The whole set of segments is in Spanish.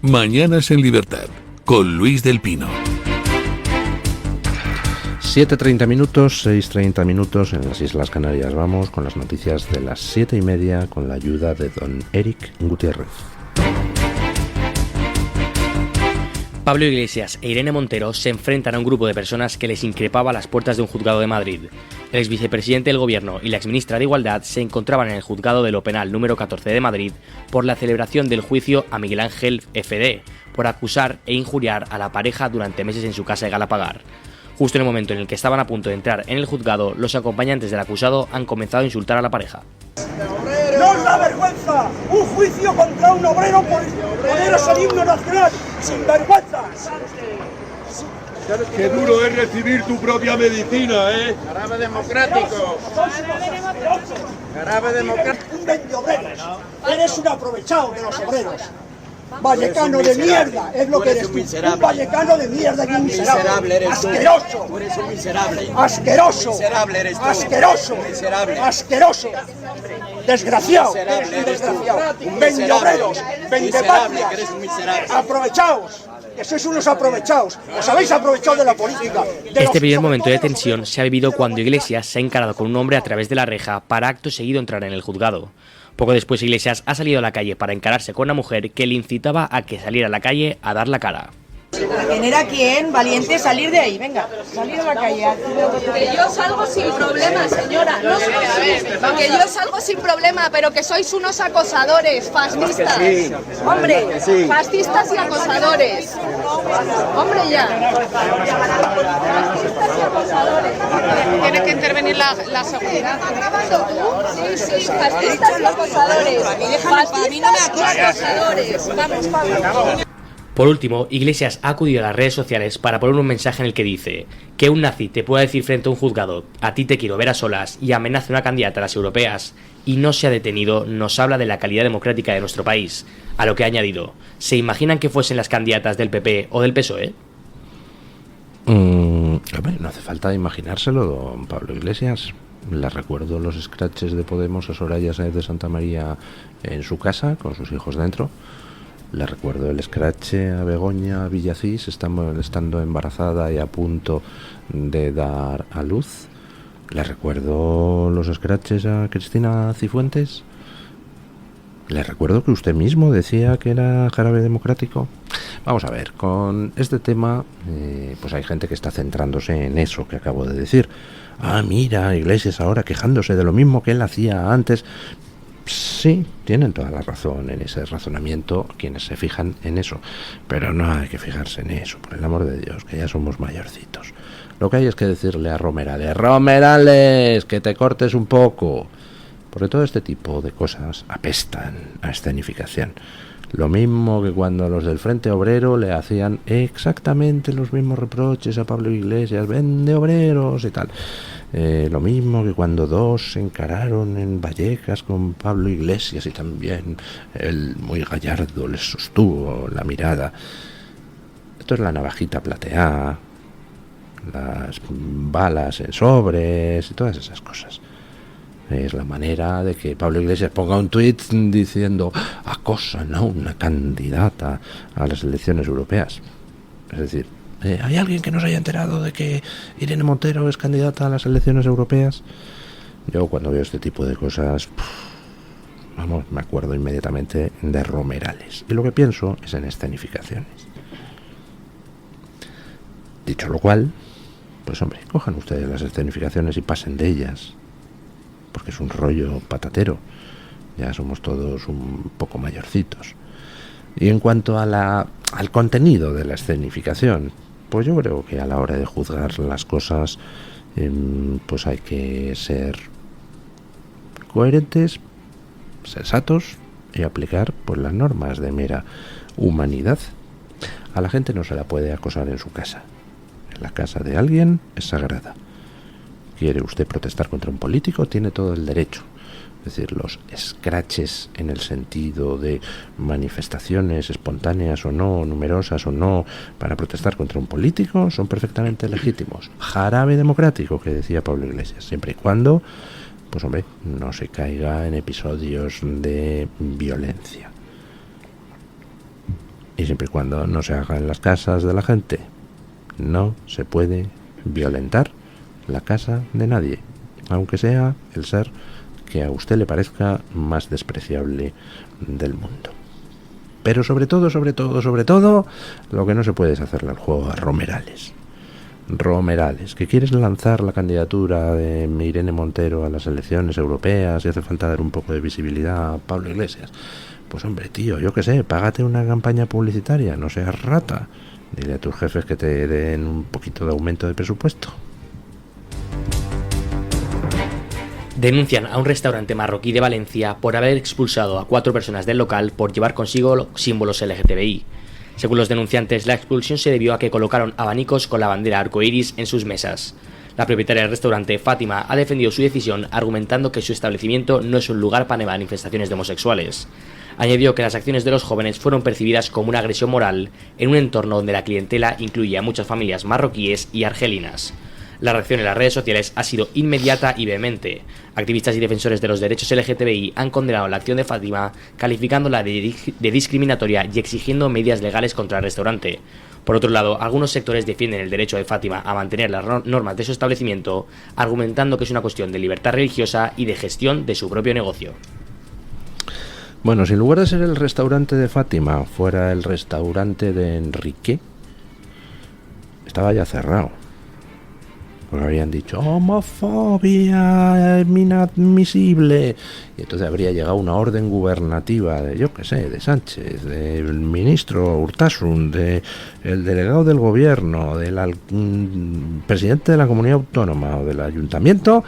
Mañanas en Libertad, con Luis del Pino. 7:30 minutos, 6:30 minutos en las Islas Canarias. Vamos con las noticias de las 7:30 con la ayuda de don Eric Gutiérrez. Pablo Iglesias e Irene Montero se enfrentan a un grupo de personas que les increpaba a las puertas de un juzgado de Madrid. El exvicepresidente del Gobierno y la exministra de Igualdad se encontraban en el juzgado de lo penal número 14 de Madrid por la celebración del juicio a Miguel Ángel F.D. por acusar e injuriar a la pareja durante meses en su casa de Galapagar. Justo en el momento en el que estaban a punto de entrar en el juzgado, los acompañantes del acusado han comenzado a insultar a la pareja. ¡No os da vergüenza! ¡Un juicio contra un obrero por poneros el himno nacional! ¡Sinvergüenzas! ¡Qué duro es recibir tu propia medicina, eh! ¡Jarabe democrático! ¡Jarabe democrático! ¡Un vendedores! ¡Eres un aprovechado de los obreros! ¡Vallecano de mierda! Es lo que eres tú. Un vallecano de mierda y un miserable. ¡Asqueroso! Tú eres un miserable. ¡Asqueroso! Miserable eres tú. ¡Asqueroso! Miserable. ¡Asqueroso! ¡Desgraciado! Miserable ¡Eres un eres tú. desgraciado! Un ¡Vendeobreros! miserable, ¡Vendepatrias! que eres un miserable. ¡Aprovechaos! ¡Que sois unos aprovechados! ¡Os habéis aprovechado de la política! Este primer momento de tensión se ha vivido cuando Iglesias se ha encarado con un hombre a través de la reja para acto seguido entrar en el juzgado. Poco después Iglesias ha salido a la calle para encararse con una mujer que le incitaba a que saliera a la calle a dar la cara. ¿Quién era quién? Valiente, salir de ahí, venga, salir a la calle. Que yo salgo sin problema, señora. No, que yo salgo sin problema, pero que sois unos acosadores, fascistas. Sí. Hombre, Sí. fascistas y acosadores. Hombre, ya. Fascistas y acosadores. Tiene que intervenir la seguridad. ¿Estás grabando tú? Sí, fascistas y acosadores. Fascistas y acosadores. Vamos, Pablo. Por último, Iglesias ha acudido a las redes sociales para poner un mensaje en el que dice que un nazi te pueda decir frente a un juzgado "a ti te quiero ver a solas" y amenaza a una candidata a las europeas y no se ha detenido, nos habla de la calidad democrática de nuestro país. A lo que ha añadido: ¿se imaginan que fuesen las candidatas del PP o del PSOE? Hombre, no hace falta imaginárselo, don Pablo Iglesias. Les recuerdo los scratches de Podemos a Soraya Sáenz de Santamaría en su casa, con sus hijos dentro. Le recuerdo el scratch a Begoña Villacís estando embarazada y a punto de dar a luz. Le recuerdo los scratches a Cristina Cifuentes. Le recuerdo que usted mismo decía que era jarabe democrático. Vamos a ver, con este tema pues hay gente que está centrándose en eso que acabo de decir. Ah, mira, Iglesias ahora quejándose de lo mismo que él hacía antes. Sí, tienen toda la razón en ese razonamiento quienes se fijan en eso, pero no hay que fijarse en eso, por el amor de Dios, que ya somos mayorcitos. Lo que hay es que decirle a Romerales: Romerales, que te cortes un poco, porque todo este tipo de cosas apestan a escenificación. Lo mismo que cuando los del Frente Obrero le hacían exactamente los mismos reproches a Pablo Iglesias, vende obreros y tal. Lo mismo que cuando dos se encararon en Vallecas con Pablo Iglesias y también él, muy gallardo, les sostuvo la mirada. Esto es la navajita plateada, las balas en sobres y todas esas cosas. Es la manera de que Pablo Iglesias ponga un tuit diciendo acosan a una candidata a las elecciones europeas. Es decir, ¿hay alguien que no se haya enterado de que Irene Montero es candidata a las elecciones europeas? Yo cuando veo este tipo de cosas, me acuerdo inmediatamente de Romerales. Y lo que pienso es en escenificaciones. Dicho lo cual, pues hombre, cojan ustedes las escenificaciones y pasen de ellas, porque es un rollo patatero. Ya somos todos un poco mayorcitos. Y en cuanto a al contenido de la escenificación, pues yo creo que a la hora de juzgar las cosas, pues hay que ser coherentes, sensatos y aplicar pues las normas de mera humanidad. A la gente no se la puede acosar en su casa. La casa de alguien es sagrada. ¿Quiere usted protestar contra un político? Tiene todo el derecho. Es decir, los scratches en el sentido de manifestaciones espontáneas o no, numerosas o no, para protestar contra un político son perfectamente legítimos. Jarabe democrático, que decía Pablo Iglesias, siempre y cuando, pues hombre, no se caiga en episodios de violencia. Y siempre y cuando no se haga en las casas de la gente, no se puede violentar la casa de nadie, aunque sea el ser que a usted le parezca más despreciable del mundo. Pero sobre todo, lo que no se puede es hacerle el juego a Romerales. Romerales, que quieres lanzar la candidatura de Irene Montero a las elecciones europeas y hace falta dar un poco de visibilidad a Pablo Iglesias. Pues hombre, tío, yo qué sé, págate una campaña publicitaria, no seas rata. Dile a tus jefes que te den un poquito de aumento de presupuesto. Denuncian a un restaurante marroquí de Valencia por haber expulsado a 4 personas del local por llevar consigo símbolos LGTBI. Según los denunciantes, la expulsión se debió a que colocaron abanicos con la bandera arcoíris en sus mesas. La propietaria del restaurante, Fátima, ha defendido su decisión argumentando que su establecimiento no es un lugar para manifestaciones de homosexuales. Añadió que las acciones de los jóvenes fueron percibidas como una agresión moral en un entorno donde la clientela incluye a muchas familias marroquíes y argelinas. La reacción en las redes sociales ha sido inmediata y vehemente. Activistas y defensores de los derechos LGTBI han condenado la acción de Fátima, calificándola de discriminatoria y exigiendo medidas legales contra el restaurante. Por otro lado, algunos sectores defienden el derecho de Fátima a mantener las normas de su establecimiento, argumentando que es una cuestión de libertad religiosa y de gestión de su propio negocio. Bueno, si en lugar de ser el restaurante de Fátima fuera el restaurante de Enrique, estaba ya cerrado. Porque habrían dicho homofobia inadmisible, y entonces habría llegado una orden gubernativa de, yo qué sé, de Sánchez, del ministro Urtasun, de el delegado del gobierno, del presidente de la comunidad autónoma o del ayuntamiento,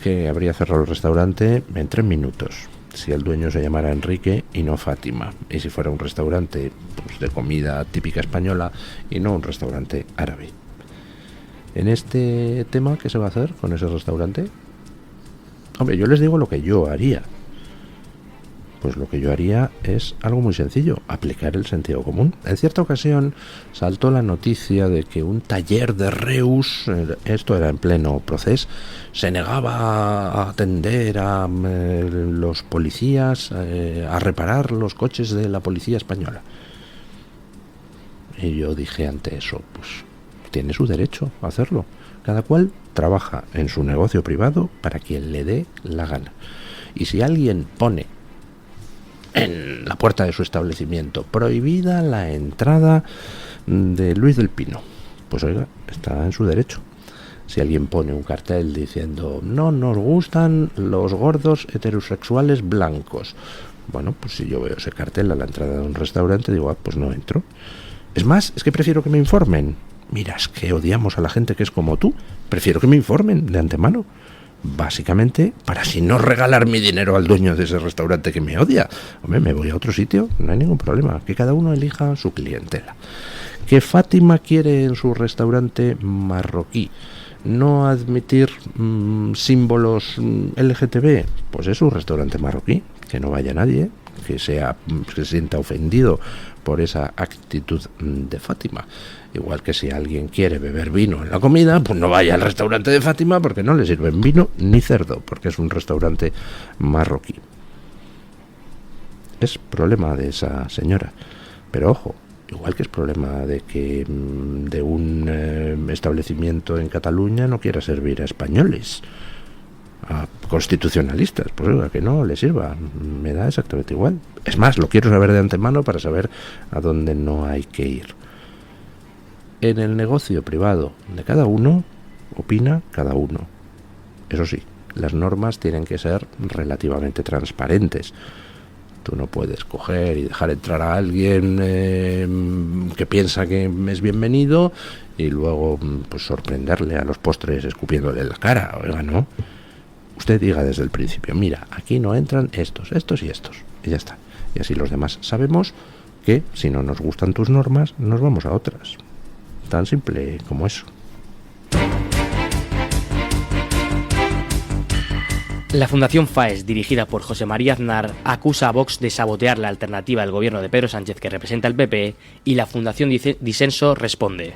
que habría cerrado el restaurante en 3 minutos. Si el dueño se llamara Enrique y no Fátima, y si fuera un restaurante pues, de comida típica española y no un restaurante árabe. En este tema, ¿qué se va a hacer con ese restaurante? Hombre, yo les digo lo que yo haría. Pues lo que yo haría es algo muy sencillo, aplicar el sentido común. En cierta ocasión saltó la noticia de que un taller de Reus, esto era en pleno proceso, se negaba a atender a los policías, a reparar los coches de la policía española. Y yo dije ante eso, pues tiene su derecho a hacerlo. Cada cual trabaja en su negocio privado para quien le dé la gana. Y si alguien pone en la puerta de su establecimiento prohibida la entrada de Luis del Pino, pues oiga, está en su derecho. Si alguien pone un cartel diciendo no nos gustan los gordos heterosexuales blancos, bueno, pues si yo veo ese cartel a la entrada de un restaurante digo, pues no entro. Es más, es que prefiero que me informen. Mira, es que odiamos a la gente que es como tú. Prefiero que me informen de antemano. Básicamente, para así no regalar mi dinero al dueño de ese restaurante que me odia. Hombre, me voy a otro sitio, no hay ningún problema. Que cada uno elija su clientela. Que Fátima quiere en su restaurante marroquí no admitir símbolos LGTB, pues es un restaurante marroquí. Que no vaya nadie que se sienta ofendido por esa actitud de Fátima. Igual que si alguien quiere beber vino en la comida, pues no vaya al restaurante de Fátima porque no le sirven vino ni cerdo, porque es un restaurante marroquí. Es problema de esa señora. Pero ojo, igual que es problema de que de un establecimiento en Cataluña no quiera servir a españoles, a constitucionalistas, pues oiga, que no le sirva, me da exactamente igual. Es más, lo quiero saber de antemano para saber a dónde no hay que ir. En el negocio privado de cada uno, opina cada uno. Eso sí, las normas tienen que ser relativamente transparentes. Tú no puedes coger y dejar entrar a alguien que piensa que es bienvenido y luego pues sorprenderle a los postres escupiéndole en la cara. Oiga, no. Usted diga desde el principio, mira, aquí no entran estos y estos. Y ya está. Y así los demás sabemos que si no nos gustan tus normas, nos vamos a otras. Tan simple como eso. La Fundación FAES, dirigida por José María Aznar, acusa a Vox de sabotear la alternativa del gobierno de Pedro Sánchez que representa el PP, y la Fundación Disenso responde.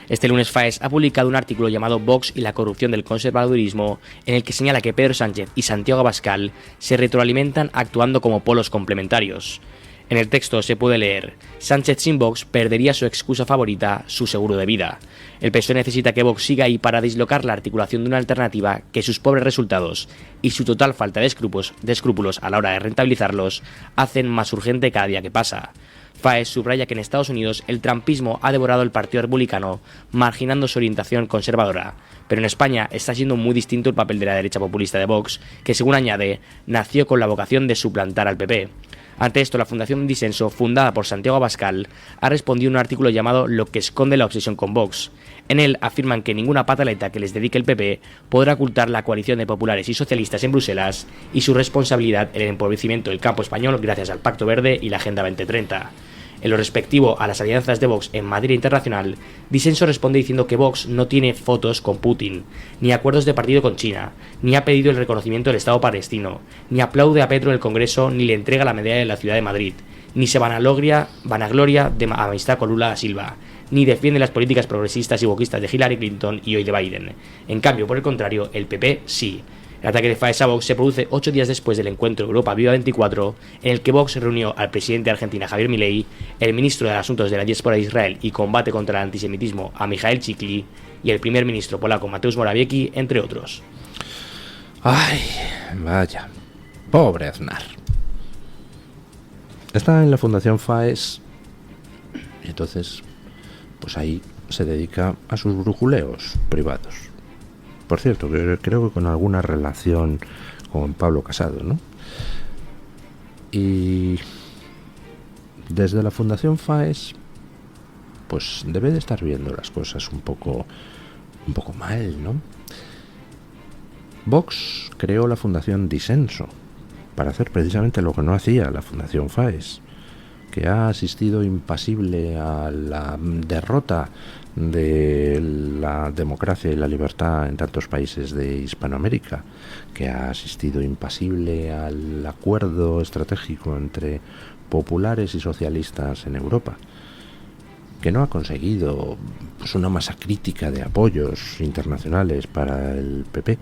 Este lunes FAES ha publicado un artículo llamado Vox y la corrupción del conservadurismo, en el que señala que Pedro Sánchez y Santiago Abascal se retroalimentan actuando como polos complementarios. En el texto se puede leer: Sánchez sin Vox perdería su excusa favorita, su seguro de vida. El PSOE necesita que Vox siga ahí para dislocar la articulación de una alternativa que sus pobres resultados y su total falta de escrúpulos a la hora de rentabilizarlos hacen más urgente cada día que pasa. Faes subraya que en Estados Unidos el trumpismo ha devorado el Partido Republicano, marginando su orientación conservadora, pero en España está siendo muy distinto el papel de la derecha populista de Vox, que según añade, nació con la vocación de suplantar al PP. Ante esto, la Fundación Disenso, fundada por Santiago Abascal, ha respondido un artículo llamado Lo que esconde la obsesión con Vox. En él afirman que ninguna pataleta que les dedique el PP podrá ocultar la coalición de populares y socialistas en Bruselas y su responsabilidad en el empobrecimiento del campo español gracias al Pacto Verde y la Agenda 2030. En lo respectivo a las alianzas de Vox en materia internacional, Disenso responde diciendo que Vox no tiene fotos con Putin, ni acuerdos de partido con China, ni ha pedido el reconocimiento del Estado palestino, ni aplaude a Petro en el Congreso, ni le entrega la medalla de la Ciudad de Madrid, ni se vanagloria de amistad con Lula da Silva, ni defiende las políticas progresistas y boquistas de Hillary Clinton y hoy de Biden. En cambio, por el contrario, el PP sí. El ataque de Faes a Vox se produce 8 días después del encuentro Europa Viva 24, en el que Vox reunió al presidente de Argentina Javier Milei, el ministro de Asuntos de la Diáspora de Israel y Combate contra el Antisemitismo a Michael Chikli y el primer ministro polaco Mateusz Morawiecki, entre otros. Ay, vaya, pobre Aznar. Está en la Fundación Faes y entonces, pues ahí se dedica a sus brujuleos privados. Por cierto, creo que con alguna relación con Pablo Casado, ¿no? Y desde la Fundación Faes, pues debe de estar viendo las cosas un poco mal, ¿no? Vox creó la Fundación Disenso para hacer precisamente lo que no hacía la Fundación Faes, que ha asistido impasible a la derrota de la democracia y la libertad en tantos países de Hispanoamérica, que ha asistido impasible al acuerdo estratégico entre populares y socialistas en Europa, que no ha conseguido pues una masa crítica de apoyos internacionales para el PP.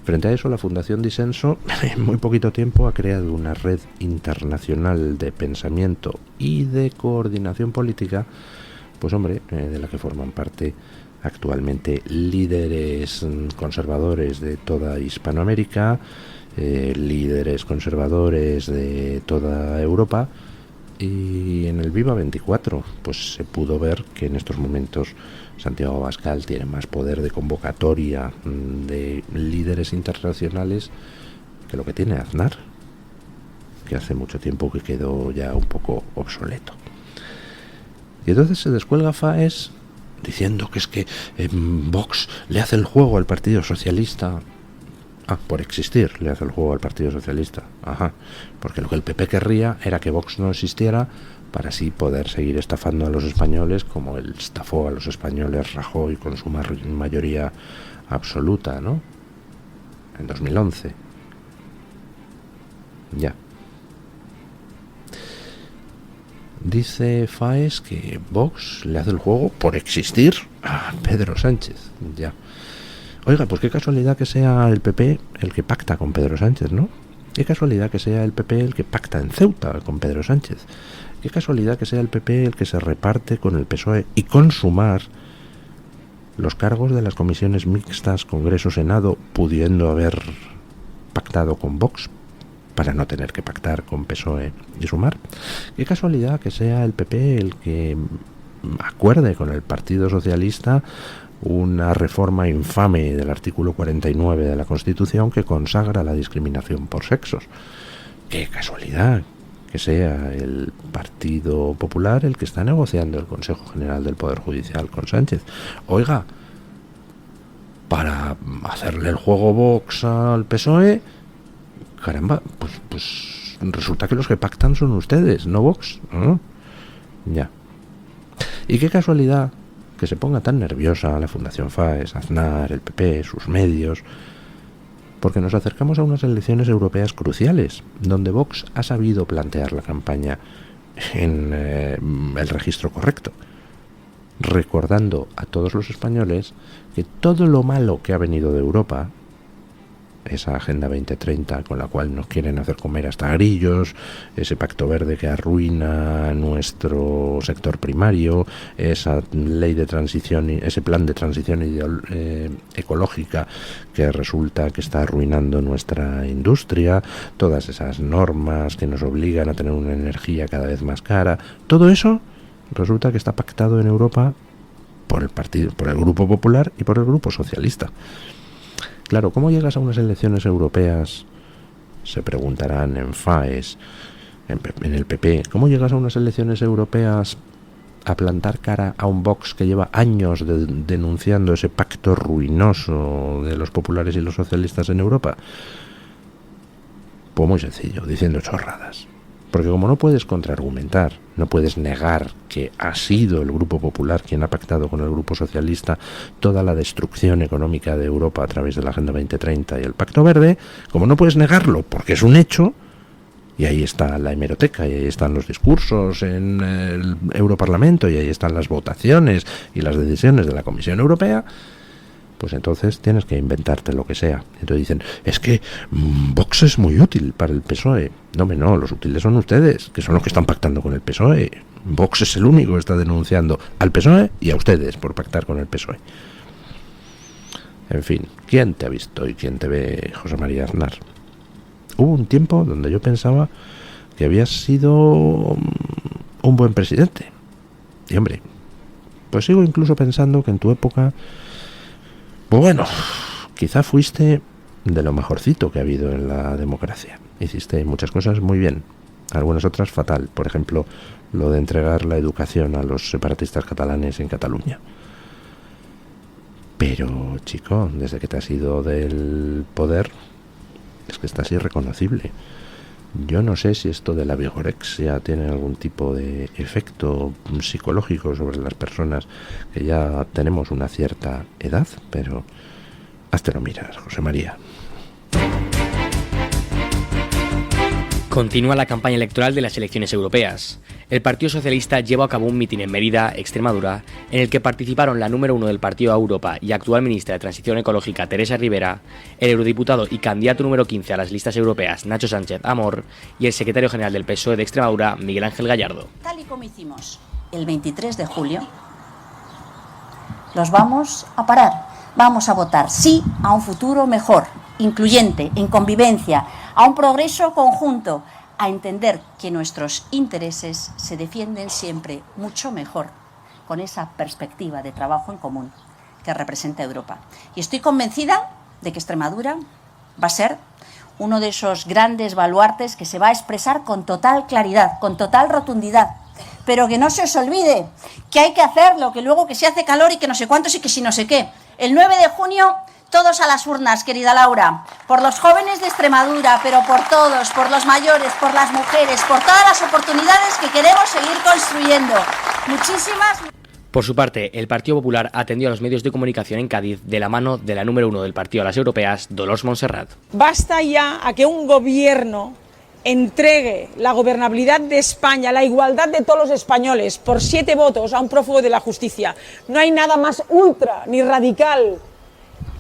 Frente a eso, la Fundación Disenso en muy poquito tiempo ha creado una red internacional de pensamiento y de coordinación política, pues hombre, de la que forman parte actualmente líderes conservadores de toda Hispanoamérica, líderes conservadores de toda Europa, y en el Viva 24 pues se pudo ver que en estos momentos Santiago Abascal tiene más poder de convocatoria de líderes internacionales que lo que tiene Aznar, que hace mucho tiempo que quedó ya un poco obsoleto. Y entonces se descuelga Faes diciendo que es que Vox le hace el juego al Partido Socialista. Ah, por existir le hace el juego al Partido Socialista. Ajá, porque lo que el PP querría era que Vox no existiera para así poder seguir estafando a los españoles como él estafó a los españoles Rajoy con su mayoría absoluta, ¿no? En 2011. Ya. Dice Faes que Vox le hace el juego por existir a Pedro Sánchez. Ya. Oiga, pues qué casualidad que sea el PP el que pacta con Pedro Sánchez, ¿no? Qué casualidad que sea el PP el que pacta en Ceuta con Pedro Sánchez. Qué casualidad que sea el PP el que se reparte con el PSOE y con Sumar los cargos de las comisiones mixtas Congreso-Senado, pudiendo haber pactado con Vox para no tener que pactar con PSOE y Sumar. Qué casualidad que sea el PP el que acuerde con el Partido Socialista una reforma infame del artículo 49 de la Constitución que consagra la discriminación por sexos. Qué casualidad que sea el Partido Popular el que está negociando el Consejo General del Poder Judicial con Sánchez. Oiga, para hacerle el juego Vox al PSOE, caramba, pues resulta que los que pactan son ustedes, no Vox, ¿no? Ya. Y qué casualidad que se ponga tan nerviosa la Fundación Faes, Aznar, el PP, sus medios, porque nos acercamos a unas elecciones europeas cruciales, donde Vox ha sabido plantear la campaña en el registro correcto, recordando a todos los españoles que todo lo malo que ha venido de Europa esa Agenda 2030 con la cual nos quieren hacer comer hasta grillos, ese Pacto Verde que arruina nuestro sector primario, esa ley de transición, ese plan de transición ecológica que resulta que está arruinando nuestra industria, todas esas normas que nos obligan a tener una energía cada vez más cara, todo eso resulta que está pactado en Europa por el Grupo Popular y por el Grupo Socialista. Claro, ¿cómo llegas a unas elecciones europeas? Se preguntarán en FAES, en el PP. ¿Cómo llegas a unas elecciones europeas a plantar cara a un Vox que lleva años denunciando ese pacto ruinoso de los populares y los socialistas en Europa? Pues muy sencillo, diciendo chorradas. Porque como no puedes contraargumentar, no puedes negar que ha sido el Grupo Popular quien ha pactado con el Grupo Socialista toda la destrucción económica de Europa a través de la Agenda 2030 y el Pacto Verde, como no puedes negarlo porque es un hecho, y ahí está la hemeroteca, y ahí están los discursos en el Europarlamento, y ahí están las votaciones y las decisiones de la Comisión Europea, pues entonces tienes que inventarte lo que sea. Entonces dicen, es que Vox es muy útil para el PSOE. No, los útiles son ustedes, que son los que están pactando con el PSOE. Vox es el único que está denunciando al PSOE y a ustedes por pactar con el PSOE. En fin, ¿quién te ha visto y quién te ve, José María Aznar? Hubo un tiempo donde yo pensaba que habías sido un buen presidente. Y hombre, pues sigo incluso pensando que en tu época, pues bueno, quizá fuiste de lo mejorcito que ha habido en la democracia. Hiciste muchas cosas muy bien, algunas otras fatal. Por ejemplo, lo de entregar la educación a los separatistas catalanes en Cataluña. Pero, chico, desde que te has ido del poder, es que estás irreconocible. Yo no sé si esto de la vigorexia tiene algún tipo de efecto psicológico sobre las personas que ya tenemos una cierta edad, pero háztelo mirar, José María. Continúa la campaña electoral de las elecciones europeas. El Partido Socialista llevó a cabo un mitin en Mérida, Extremadura, en el que participaron la número 1 del Partido a Europa y actual ministra de Transición Ecológica, Teresa Rivera, el eurodiputado y candidato número 15 a las listas europeas, Nacho Sánchez Amor, y el secretario general del PSOE de Extremadura, Miguel Ángel Gallardo. Tal y como hicimos el 23 de julio, los vamos a parar. Vamos a votar sí a un futuro mejor, incluyente, en convivencia, a un progreso conjunto, a entender que nuestros intereses se defienden siempre mucho mejor con esa perspectiva de trabajo en común que representa Europa. Y estoy convencida de que Extremadura va a ser uno de esos grandes baluartes que se va a expresar con total claridad, con total rotundidad. Pero que no se os olvide que hay que hacerlo, que luego que se hace calor y que no sé cuántos y que si no sé qué. El 9 de junio... todos a las urnas, querida Laura, por los jóvenes de Extremadura, pero por todos, por los mayores, por las mujeres, por todas las oportunidades que queremos seguir construyendo. Muchísimas. Por su parte, el Partido Popular atendió a los medios de comunicación en Cádiz de la mano de la número 1 del partido a las europeas, Dolors Montserrat. Basta ya a que un gobierno entregue la gobernabilidad de España, la igualdad de todos los españoles, por 7 votos a un prófugo de la justicia. No hay nada más ultra ni radical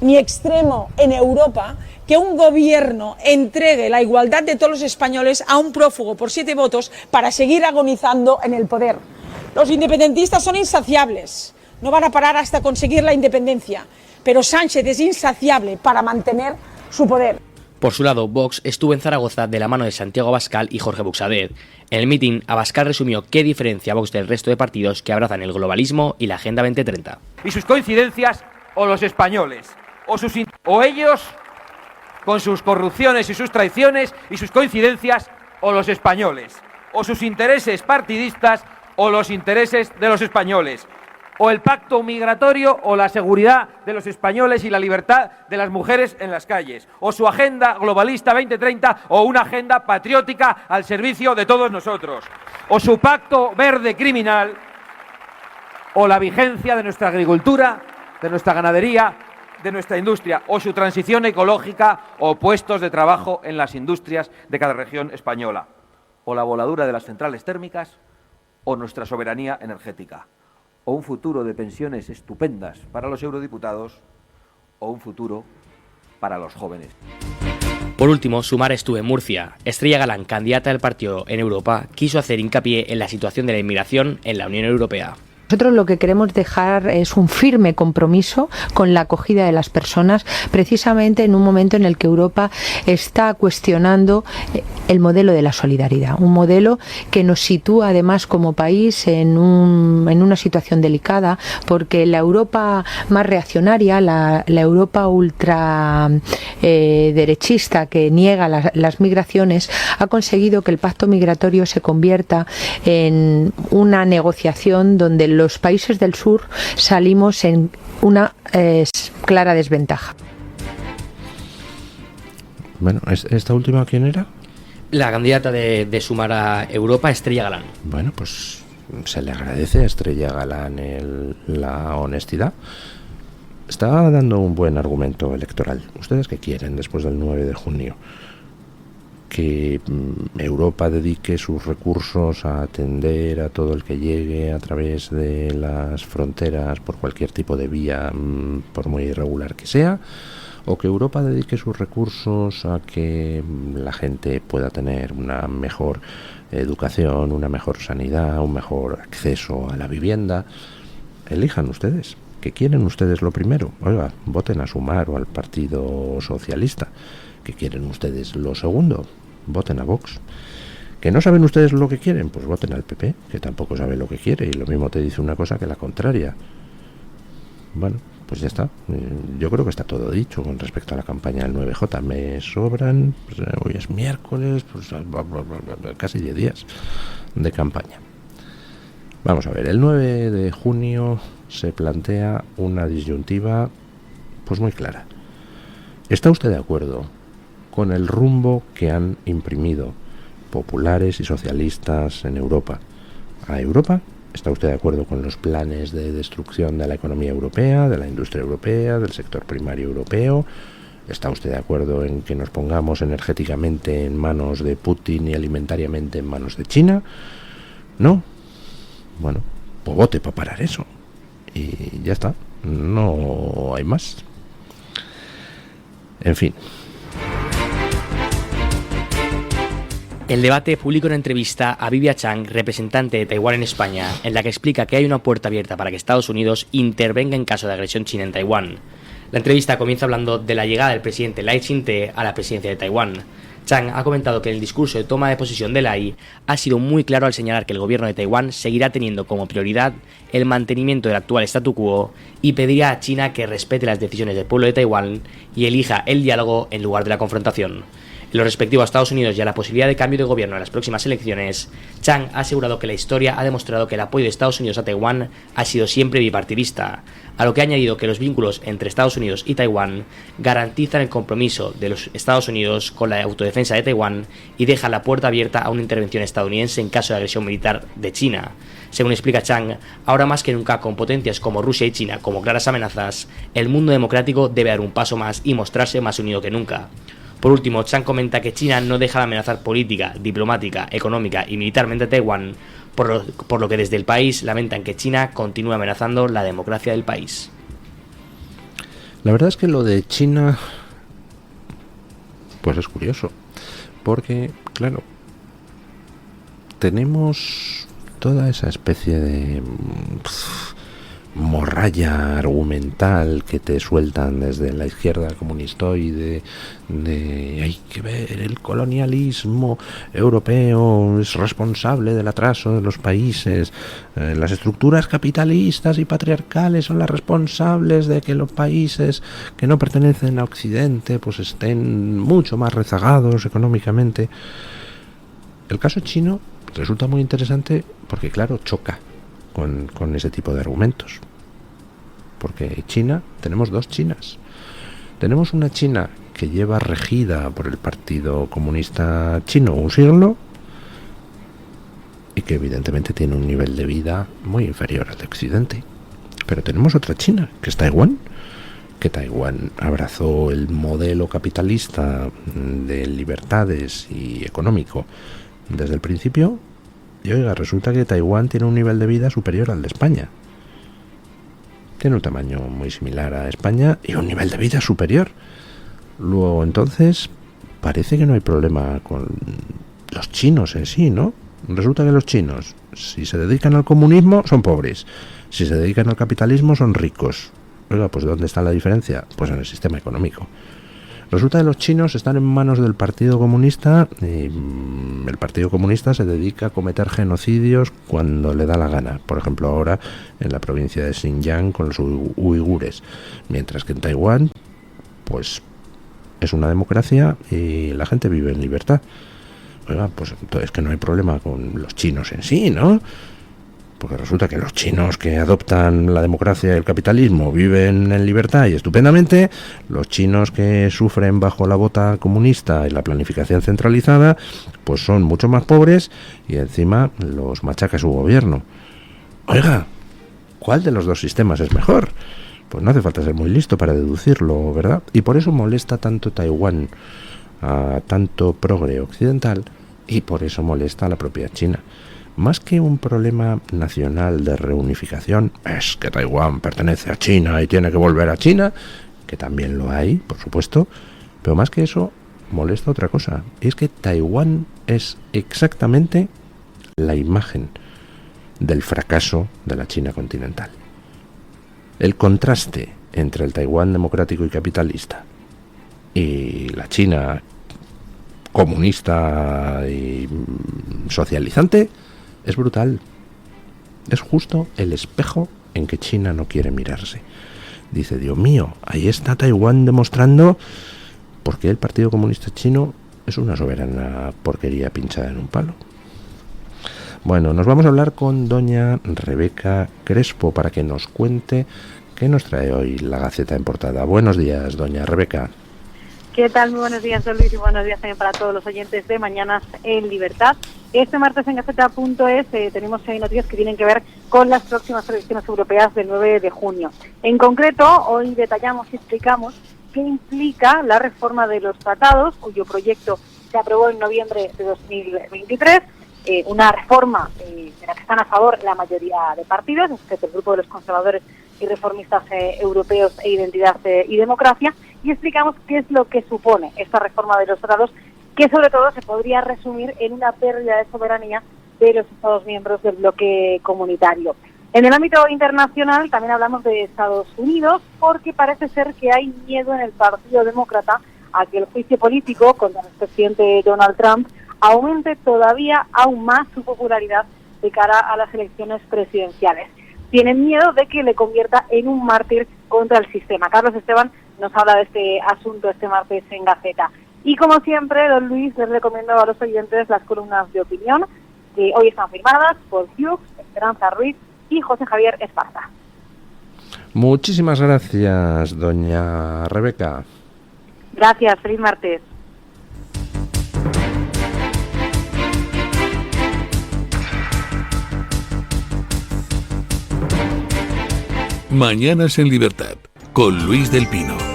ni extremo en Europa que un gobierno entregue la igualdad de todos los españoles a un prófugo por 7 votos para seguir agonizando en el poder. Los independentistas son insaciables, no van a parar hasta conseguir la independencia, pero Sánchez es insaciable para mantener su poder. Por su lado, Vox estuvo en Zaragoza de la mano de Santiago Abascal y Jorge Buxadet. En el mitin, Abascal resumió qué diferencia a Vox del resto de partidos que abrazan el globalismo y la Agenda 2030. Y sus coincidencias, o los españoles, o ellos con sus corrupciones y sus traiciones y sus coincidencias, o los españoles, o sus intereses partidistas o los intereses de los españoles, o el pacto migratorio o la seguridad de los españoles y la libertad de las mujeres en las calles, o su agenda globalista 2030 o una agenda patriótica al servicio de todos nosotros, o su pacto verde criminal o la vigencia de nuestra agricultura, de nuestra ganadería, de nuestra industria, o su transición ecológica o puestos de trabajo en las industrias de cada región española, o la voladura de las centrales térmicas o nuestra soberanía energética, o un futuro de pensiones estupendas para los eurodiputados, o un futuro para los jóvenes. Por último, Sumar estuvo en Murcia. Estrella Galán, candidata del partido en Europa, quiso hacer hincapié en la situación de la inmigración en la Unión Europea. Nosotros lo que queremos dejar es un firme compromiso con la acogida de las personas, precisamente en un momento en el que Europa está cuestionando el modelo de la solidaridad, un modelo que nos sitúa además como país en una situación delicada, porque la Europa más reaccionaria, la Europa ultra derechista que niega las migraciones, ha conseguido que el pacto migratorio se convierta en una negociación donde los países del sur salimos en una clara desventaja. Bueno, ¿esta última quién era? La candidata de Sumar a Europa, Estrella Galán. Bueno, pues se le agradece a Estrella Galán la honestidad. Está dando un buen argumento electoral. ¿Ustedes qué quieren después del 9 de junio? Que Europa dedique sus recursos a atender a todo el que llegue a través de las fronteras por cualquier tipo de vía, por muy irregular que sea, o que Europa dedique sus recursos a que la gente pueda tener una mejor educación, una mejor sanidad, un mejor acceso a la vivienda. Elijan ustedes. ¿Qué quieren ustedes lo primero? Oiga, voten a Sumar o al Partido Socialista. ¿Qué quieren ustedes lo segundo? Voten a Vox. ¿Que no saben ustedes lo que quieren? Pues voten al PP, que tampoco sabe lo que quiere y lo mismo te dice una cosa que la contraria. Bueno, pues ya está. Yo creo que está todo dicho con respecto a la campaña del 9J. Me sobran, pues, hoy es miércoles, pues casi 10 días de campaña. Vamos a ver, el 9 de junio se plantea una disyuntiva pues muy clara. ¿Está usted de acuerdo con el rumbo que han imprimido populares y socialistas en Europa a Europa? ¿Está usted de acuerdo con los planes de destrucción de la economía europea, de la industria europea, del sector primario europeo? ¿Está usted de acuerdo en que nos pongamos energéticamente en manos de Putin y alimentariamente en manos de China? ¿No? Bueno, pues vote para parar eso. Y ya está, no hay más. En fin. El debate publica una entrevista a Vivian Chang, representante de Taiwán en España, en la que explica que hay una puerta abierta para que Estados Unidos intervenga en caso de agresión china en Taiwán. La entrevista comienza hablando de la llegada del presidente Lai Ching-te a la presidencia de Taiwán. Chang ha comentado que en el discurso de toma de posesión de Lai ha sido muy claro al señalar que el gobierno de Taiwán seguirá teniendo como prioridad el mantenimiento del actual statu quo y pedirá a China que respete las decisiones del pueblo de Taiwán y elija el diálogo en lugar de la confrontación. En lo respectivo a Estados Unidos y a la posibilidad de cambio de gobierno en las próximas elecciones, Chang ha asegurado que la historia ha demostrado que el apoyo de Estados Unidos a Taiwán ha sido siempre bipartidista, a lo que ha añadido que los vínculos entre Estados Unidos y Taiwán garantizan el compromiso de los Estados Unidos con la autodefensa de Taiwán y dejan la puerta abierta a una intervención estadounidense en caso de agresión militar de China. Según explica Chang, ahora más que nunca, con potencias como Rusia y China como claras amenazas, el mundo democrático debe dar un paso más y mostrarse más unido que nunca. Por último, Chang comenta que China no deja de amenazar política, diplomática, económica y militarmente a Taiwán, por lo que desde el país lamentan que China continúe amenazando la democracia del país. La verdad es que lo de China pues es curioso, porque, claro, tenemos toda esa especie de morralla argumental que te sueltan desde la izquierda comunistoide de hay que ver, el colonialismo europeo es responsable del atraso de los países, las estructuras capitalistas y patriarcales son las responsables de que los países que no pertenecen a Occidente pues estén mucho más rezagados económicamente. El caso chino resulta muy interesante porque, claro, choca con ese tipo de argumentos, porque China, tenemos dos Chinas. Tenemos una China que lleva regida por el Partido Comunista Chino un siglo y que evidentemente tiene un nivel de vida muy inferior al de Occidente. Pero tenemos otra China, que es Taiwán, que Taiwán abrazó el modelo capitalista de libertades y económico desde el principio. Y oiga, resulta que Taiwán tiene un nivel de vida superior al de España. Tiene un tamaño muy similar a España y un nivel de vida superior. Luego, entonces, parece que no hay problema con los chinos en sí, ¿no? Resulta que los chinos, si se dedican al comunismo, son pobres. Si se dedican al capitalismo, son ricos. Oiga, pues ¿dónde está la diferencia? Pues en el sistema económico. Resulta que los chinos están en manos del Partido Comunista y el Partido Comunista se dedica a cometer genocidios cuando le da la gana. Por ejemplo, ahora en la provincia de Xinjiang con los uigures. Mientras que en Taiwán, pues es una democracia y la gente vive en libertad. Oiga, pues entonces que no hay problema con los chinos en sí, ¿no? Porque resulta que los chinos que adoptan la democracia y el capitalismo viven en libertad y estupendamente, los chinos que sufren bajo la bota comunista y la planificación centralizada, pues son mucho más pobres y encima los machaca su gobierno. Oiga, ¿cuál de los dos sistemas es mejor? Pues no hace falta ser muy listo para deducirlo, ¿verdad? Y por eso molesta tanto Taiwán a tanto progre occidental y por eso molesta a la propia China. Más que un problema nacional de reunificación, es que Taiwán pertenece a China y tiene que volver a China, que también lo hay, por supuesto, pero más que eso, molesta otra cosa, y es que Taiwán es exactamente la imagen del fracaso de la China continental. El contraste entre el Taiwán democrático y capitalista y la China comunista y socializante es brutal. Es justo el espejo en que China no quiere mirarse. Dice, Dios mío, ahí está Taiwán demostrando por qué el Partido Comunista Chino es una soberana porquería pinchada en un palo. Bueno, nos vamos a hablar con doña Rebeca Crespo para que nos cuente qué nos trae hoy la Gaceta en portada. Buenos días, doña Rebeca. ¿Qué tal? Muy buenos días, don Luis, y buenos días también para todos los oyentes de Mañanas en Libertad. Este martes en Gaceta.es tenemos noticias que tienen que ver con las próximas elecciones europeas del 9 de junio. En concreto, hoy detallamos y explicamos qué implica la reforma de los tratados, cuyo proyecto se aprobó en noviembre de 2023, una reforma de la que están a favor la mayoría de partidos, excepto el grupo de los conservadores y reformistas europeos e Identidad y Democracia, y explicamos qué es lo que supone esta reforma de los tratados, que sobre todo se podría resumir en una pérdida de soberanía de los Estados miembros del bloque comunitario. En el ámbito internacional también hablamos de Estados Unidos, porque parece ser que hay miedo en el Partido Demócrata a que el juicio político contra el presidente Donald Trump aumente todavía aún más su popularidad de cara a las elecciones presidenciales. Tienen miedo de que le convierta en un mártir contra el sistema. Carlos Esteban nos habla de este asunto este martes en Gaceta. Y como siempre, don Luis, les recomiendo a los oyentes las columnas de opinión, que hoy están firmadas por Hughes, Esperanza Ruiz y José Javier Esparza. Muchísimas gracias, doña Rebeca. Gracias, feliz martes. Mañanas en Libertad, con Luis del Pino.